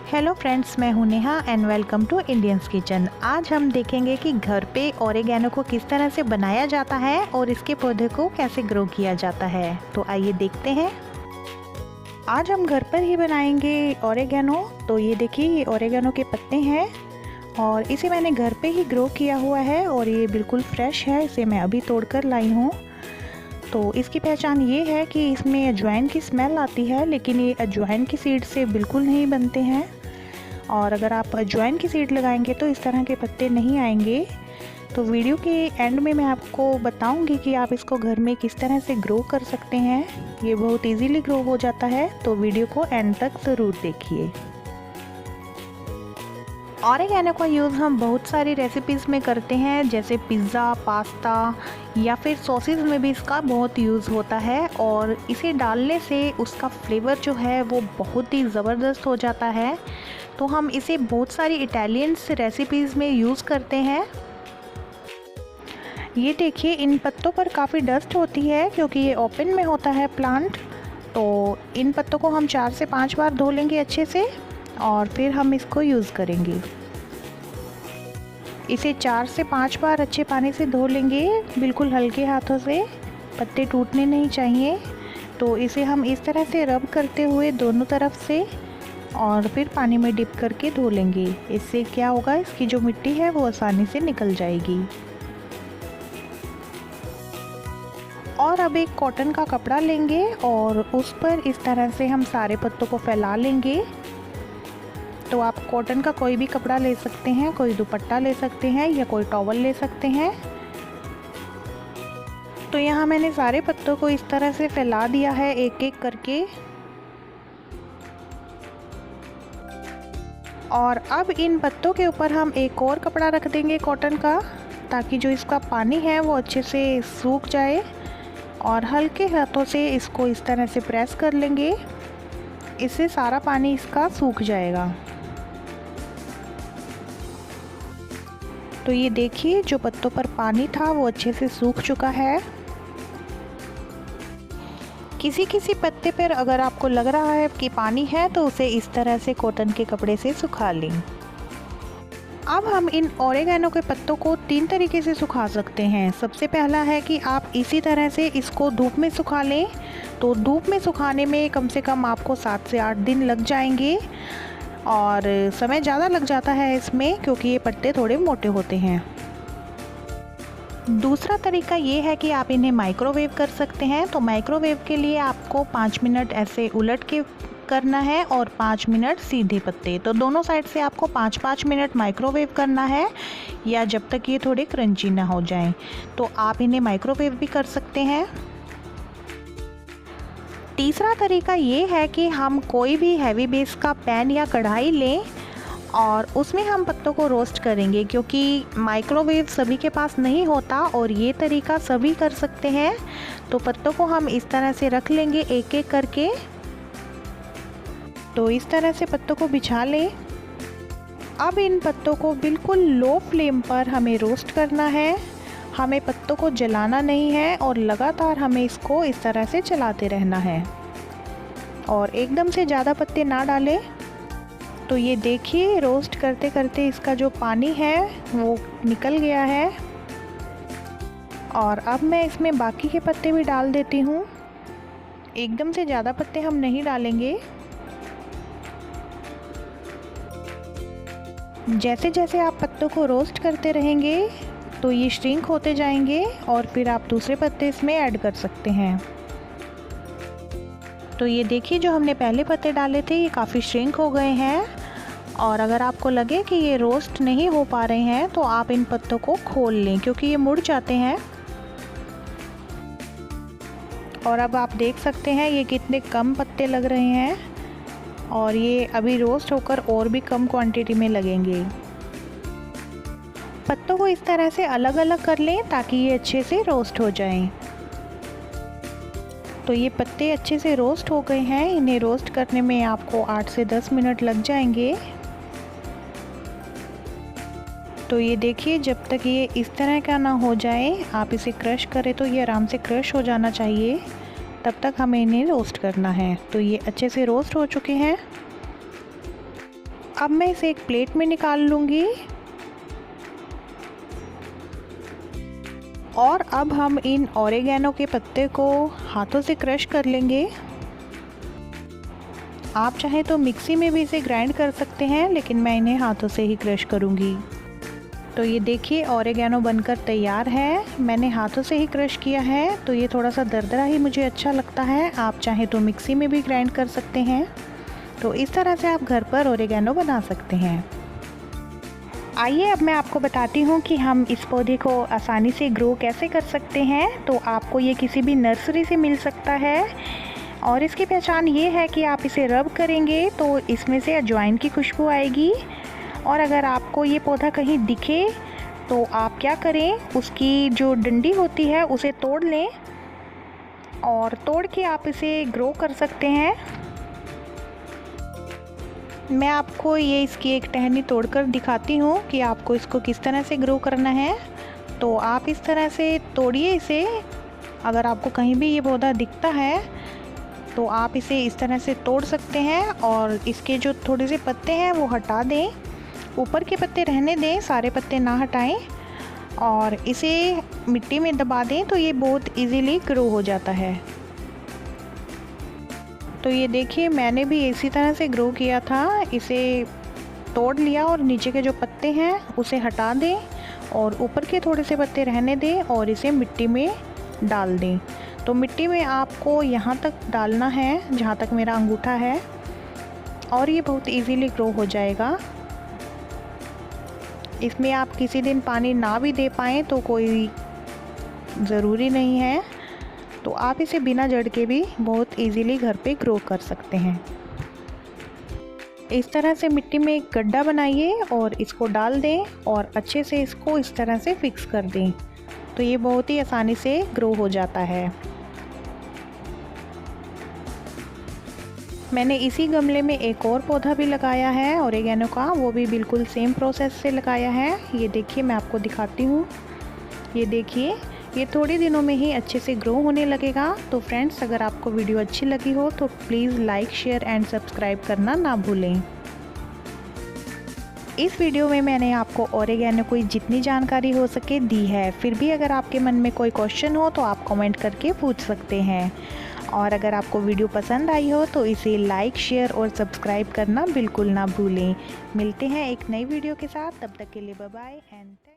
Hello friends, मैं हूं Neha and welcome to Indians kitchen. आज हम देखेंगे कि घर पे ओरिगेनो को किस तरह से बनाया जाता है और इसके पौधे को कैसे ग्रो किया जाता है। तो आइए देखते हैं। आज हम घर पर ही बनाएंगे ओरिगेनो। तो ये देखिए, ये ओरिगेनो के पत्ते हैं और इसे मैंने घर पे ही ग्रो किया हुआ है और ये बिल्कुल फ्रेश है। इसे मैं अभी तोड़कर लाई हूँ। तो इसकी पहचान ये है कि इसमें अजवाइन की स्मेल आती है, लेकिन ये अजवाइन की सीड से बिल्कुल नहीं बनते हैं। और अगर आप अजवाइन की सीड लगाएंगे तो इस तरह के पत्ते नहीं आएंगे। तो वीडियो के एंड में मैं आपको बताऊंगी कि आप इसको घर में किस तरह से ग्रो कर सकते हैं। ये बहुत इजीली ग्रो हो जाता है, तो वीडियो को एंड तक ज़रूर देखिए। ओरिगेनो का यूज़ हम बहुत सारी रेसिपीज़ में करते हैं, जैसे पिज़्ज़ा, पास्ता या फिर सॉसेज में भी इसका बहुत यूज़ होता है। और इसे डालने से उसका फ्लेवर जो है वो बहुत ही ज़बरदस्त हो जाता है। तो हम इसे बहुत सारी इटालियंस रेसिपीज़ में यूज़ करते हैं। ये देखिए, इन पत्तों पर काफ़ी डस्ट होती है क्योंकि ये ओपन में होता है प्लांट। तो इन पत्तों को हम 4 से 5 बार धो लेंगे अच्छे से और फिर हम इसको यूज़ करेंगे। इसे 4 से 5 बार अच्छे पानी से धो लेंगे, बिल्कुल हल्के हाथों से, पत्ते टूटने नहीं चाहिए। तो इसे हम इस तरह से रब करते हुए दोनों तरफ से और फिर पानी में डिप करके धो लेंगे। इससे क्या होगा, इसकी जो मिट्टी है वो आसानी से निकल जाएगी। और अब एक कॉटन का कपड़ा लेंगे और उस पर इस तरह से हम सारे पत्तों को फैला लेंगे। तो आप कॉटन का कोई भी कपड़ा ले सकते हैं, कोई दुपट्टा ले सकते हैं या कोई टॉवल ले सकते हैं। तो यहाँ मैंने सारे पत्तों को इस तरह से फैला दिया है एक एक करके। और अब इन पत्तों के ऊपर हम एक और कपड़ा रख देंगे कॉटन का, ताकि जो इसका पानी है वो अच्छे से सूख जाए। और हल्के हाथों से इसको इस तरह से प्रेस कर लेंगे, इससे सारा पानी इसका सूख जाएगा। तो ये देखिए, जो पत्तों पर पानी था वो अच्छे से सूख चुका है। किसी किसी पत्ते पर अगर आपको लग रहा है कि पानी है तो उसे इस तरह से कॉटन के कपड़े से सुखा लें। अब हम इन ओरिगेनो के पत्तों को 3 तरीके से सुखा सकते हैं। सबसे पहला है कि आप इसी तरह से इसको धूप में सुखा लें। तो धूप में सुखाने में कम से कम आपको 7 से 8 दिन लग जाएंगे और समय ज़्यादा लग जाता है इसमें, क्योंकि ये पत्ते थोड़े मोटे होते हैं। दूसरा तरीका ये है कि आप इन्हें माइक्रोवेव कर सकते हैं। तो माइक्रोवेव के लिए आपको 5 मिनट ऐसे उलट के करना है और 5 मिनट सीधे पत्ते। तो दोनों साइड से आपको 5-5 मिनट माइक्रोवेव करना है, या जब तक ये थोड़े क्रंची ना हो जाएं। तो आप इन्हें माइक्रोवेव भी कर सकते हैं। तीसरा तरीका ये है कि हम कोई भी हैवी बेस का पैन या कढ़ाई लें और उसमें हम पत्तों को रोस्ट करेंगे, क्योंकि माइक्रोवेव सभी के पास नहीं होता और ये तरीका सभी कर सकते हैं। तो पत्तों को हम इस तरह से रख लेंगे एक एक करके। तो इस तरह से पत्तों को बिछा लें। अब इन पत्तों को बिल्कुल लो फ्लेम पर हमें रोस्ट करना है। हमें पत्तों को जलाना नहीं है और लगातार हमें इसको इस तरह से चलाते रहना है और एकदम से ज़्यादा पत्ते ना डालें। तो ये देखिए, रोस्ट करते करते इसका जो पानी है वो निकल गया है। और अब मैं इसमें बाकी के पत्ते भी डाल देती हूँ। एकदम से ज़्यादा पत्ते हम नहीं डालेंगे। जैसे जैसे आप पत्तों को रोस्ट करते रहेंगे तो ये श्रिंक होते जाएंगे और फिर आप दूसरे पत्ते इसमें ऐड कर सकते हैं। तो ये देखिए, जो हमने पहले पत्ते डाले थे ये काफ़ी श्रिंक हो गए हैं। और अगर आपको लगे कि ये रोस्ट नहीं हो पा रहे हैं तो आप इन पत्तों को खोल लें, क्योंकि ये मुड़ जाते हैं। और अब आप देख सकते हैं ये कितने कम पत्ते लग रहे हैं और ये अभी रोस्ट होकर और भी कम क्वांटिटी में लगेंगे। पत्तों को इस तरह से अलग अलग कर लें ताकि ये अच्छे से रोस्ट हो जाएं। तो ये पत्ते अच्छे से रोस्ट हो गए हैं। इन्हें रोस्ट करने में आपको 8 से 10 मिनट लग जाएंगे। तो ये देखिए, जब तक ये इस तरह का ना हो जाए, आप इसे क्रश करें तो ये आराम से क्रश हो जाना चाहिए, तब तक हमें इन्हें रोस्ट करना है। तो ये अच्छे से रोस्ट हो चुके हैं। अब मैं इसे एक प्लेट में निकाल लूँगी और अब हम इन ओरेगैनो के पत्ते को हाथों से क्रश कर लेंगे। आप चाहें तो मिक्सी में भी इसे ग्राइंड कर सकते हैं, लेकिन मैं इन्हें हाथों से ही क्रश करूँगी। तो ये देखिए ओरेगैनो बनकर तैयार है। मैंने हाथों से ही क्रश किया है, तो ये थोड़ा सा दरदरा ही मुझे अच्छा लगता है। आप चाहें तो मिक्सी में भी ग्राइंड कर सकते हैं। तो इस तरह से आप घर पर ओरेगैनो बना सकते हैं। आइए अब मैं आपको बताती हूँ कि हम इस पौधे को आसानी से ग्रो कैसे कर सकते हैं। तो आपको ये किसी भी नर्सरी से मिल सकता है और इसकी पहचान ये है कि आप इसे रब करेंगे तो इसमें से अजवाइन की खुशबू आएगी। और अगर आपको ये पौधा कहीं दिखे तो आप क्या करें, उसकी जो डंडी होती है उसे तोड़ लें और तोड़ के आप इसे ग्रो कर सकते हैं। मैं आपको ये इसकी एक टहनी तोड़कर दिखाती हूँ कि आपको इसको किस तरह से ग्रो करना है। तो आप इस तरह से तोड़िए इसे। अगर आपको कहीं भी ये पौधा दिखता है तो आप इसे इस तरह से तोड़ सकते हैं और इसके जो थोड़े से पत्ते हैं वो हटा दें। ऊपर के पत्ते रहने दें, सारे पत्ते ना हटाएं और इसे मिट्टी में दबा दें तो ये बहुत इजीली ग्रो हो जाता है। तो ये देखिए मैंने भी इसी तरह से ग्रो किया था। इसे तोड़ लिया और नीचे के जो पत्ते हैं उसे हटा दें और ऊपर के थोड़े से पत्ते रहने दें और इसे मिट्टी में डाल दें। तो मिट्टी में आपको यहाँ तक डालना है जहाँ तक मेरा अंगूठा है और ये बहुत इजीली ग्रो हो जाएगा। इसमें आप किसी दिन पानी ना भी दे पाएँ तो कोई ज़रूरी नहीं है। तो आप इसे बिना जड़ के भी बहुत इजीली घर पे ग्रो कर सकते हैं। इस तरह से मिट्टी में एक गड्ढा बनाइए और इसको डाल दें और अच्छे से इसको इस तरह से फिक्स कर दें तो ये बहुत ही आसानी से ग्रो हो जाता है। मैंने इसी गमले में एक और पौधा भी लगाया है ओरेगैनो का, वो भी बिल्कुल सेम प्रोसेस से लगाया है। ये देखिए मैं आपको दिखाती हूँ। ये देखिए ये थोड़े दिनों में ही अच्छे से ग्रो होने लगेगा। तो फ्रेंड्स अगर आपको वीडियो अच्छी लगी हो तो please like share and subscribe करना ना भूलें। इस वीडियो में मैंने आपको ओरेगैनो की जितनी जानकारी हो सके दी है। फिर भी अगर आपके मन में कोई क्वेश्चन हो तो आप कमेंट करके पूछ सकते हैं। और अगर आपको वीडियो पसंद आई हो तो इसे लाइक शेयर और सब्सक्राइब करना बिल्कुल ना भूलें। मिलते हैं एक नई वीडियो के साथ, तब तक के लिए बाय बाय एंड